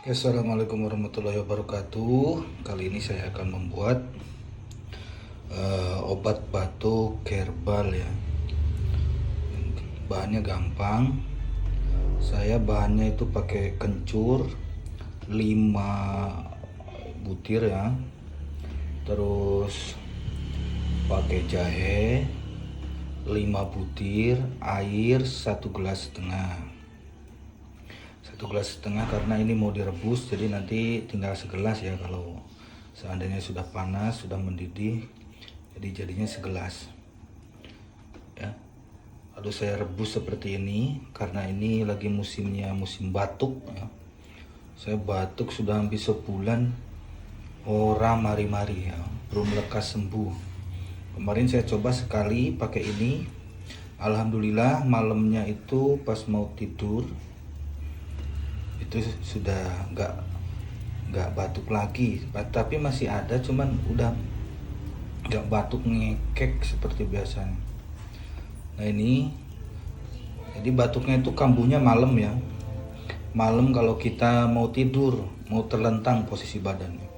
Assalamualaikum warahmatullahi wabarakatuh. Kali ini saya akan membuat obat batuk herbal ya. Bahannya gampang. Saya bahannya itu pakai kencur 5 butir ya. Terus pakai jahe 5 butir, air 1,5 gelas. 1,5 gelas karena ini mau direbus, jadi nanti tinggal segelas ya. Kalau seandainya sudah panas, sudah mendidih, jadi jadinya segelas ya. Lalu saya rebus seperti ini karena ini lagi musimnya, musim batuk ya. Saya batuk sudah hampir sebulan, ora mari-mari ya, belum lekas sembuh. Kemarin saya coba sekali pakai ini, alhamdulillah malamnya itu pas mau tidur itu sudah nggak batuk lagi, tapi masih ada, cuman udah nggak batuk ngekek seperti biasanya. Nah ini, jadi batuknya itu kambuhnya malam ya, malam kalau kita mau tidur, mau terlentang posisi badannya.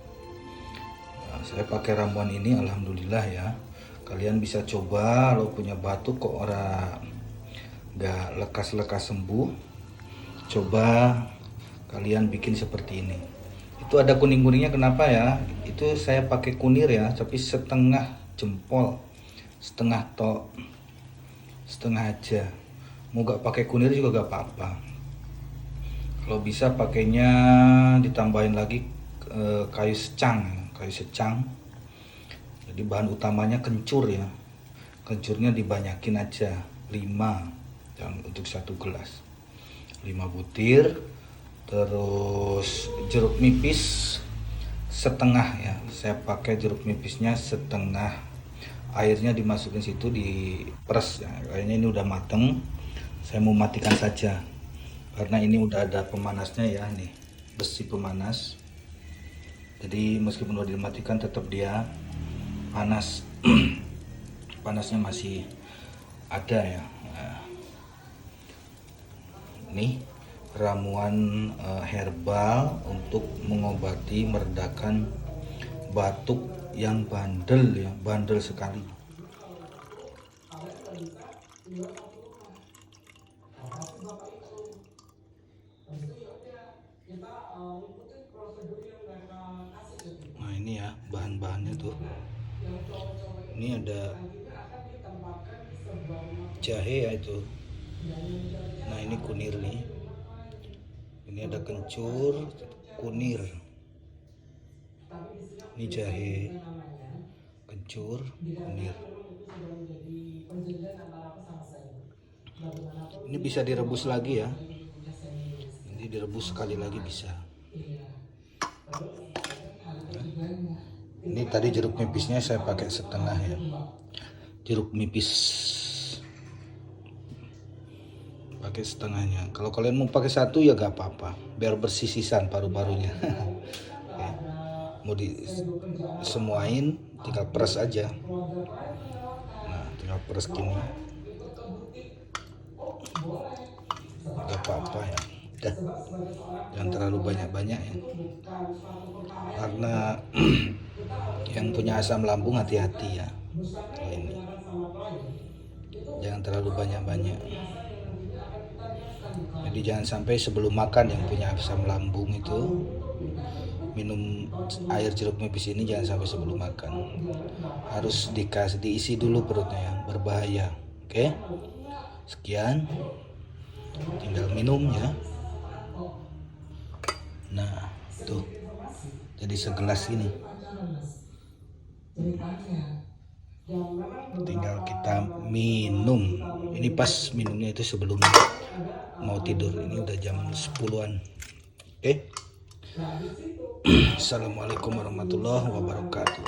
Nah, saya pakai ramuan ini alhamdulillah ya. Kalian bisa coba kalau punya batuk kok orang nggak lekas-lekas sembuh, coba kalian bikin seperti ini. Itu ada kuning-kuningnya, kenapa ya? Itu saya pakai kunir ya, tapi setengah jempol, setengah aja. Mau gak pakai kunir juga gak apa-apa. Kalau bisa pakainya ditambahin lagi kayu secang. Jadi bahan utamanya kencur ya. Kencurnya dibanyakin aja, 5 dan untuk 1 gelas. 5 butir. Terus jeruk nipis setengah ya, saya pakai jeruk nipisnya setengah. Airnya dimasukin situ, diperes ya. Kayaknya ini udah mateng, saya mau matikan saja karena ini udah ada pemanasnya ya, nih besi pemanas. Jadi meskipun udah dimatikan tetap dia panas. Panasnya masih ada ya. Nah, nih ramuan herbal untuk mengobati, meredakan batuk yang bandel ya, bandel sekali. Nah ini ya bahan-bahannya tuh. Ini ada jahe ya itu. Nah ini kunir nih. Ini ada kencur, kunir. Ini jahe, kencur, kunir. Ini bisa direbus lagi ya. Nanti direbus sekali lagi bisa. Ini tadi jeruk nipisnya saya pakai setengah ya. Jeruk nipis pakai setengahnya. Kalau kalian mau pakai 1 ya gak apa-apa, biar bersih sisan paru-parunya. Oke. Mau disemuain tinggal peres aja. Nah tinggal peres gini, gak apa-apa ya. Udah, jangan terlalu banyak-banyak ya, karena yang punya asam lambung hati-hati ya. Ini jangan terlalu banyak-banyak. Jadi jangan sampai sebelum makan yang punya asam lambung itu minum air jeruk nipis ini, jangan sampai sebelum makan. Harus diisi dulu perutnya ya, berbahaya. Oke, sekian, tinggal minum ya. Nah tuh, jadi segelas ini tinggal kita minum. Ini pas minumnya itu sebelum mau tidur. Ini udah jam 10-an. Oke. Assalamualaikum warahmatullahi wabarakatuh.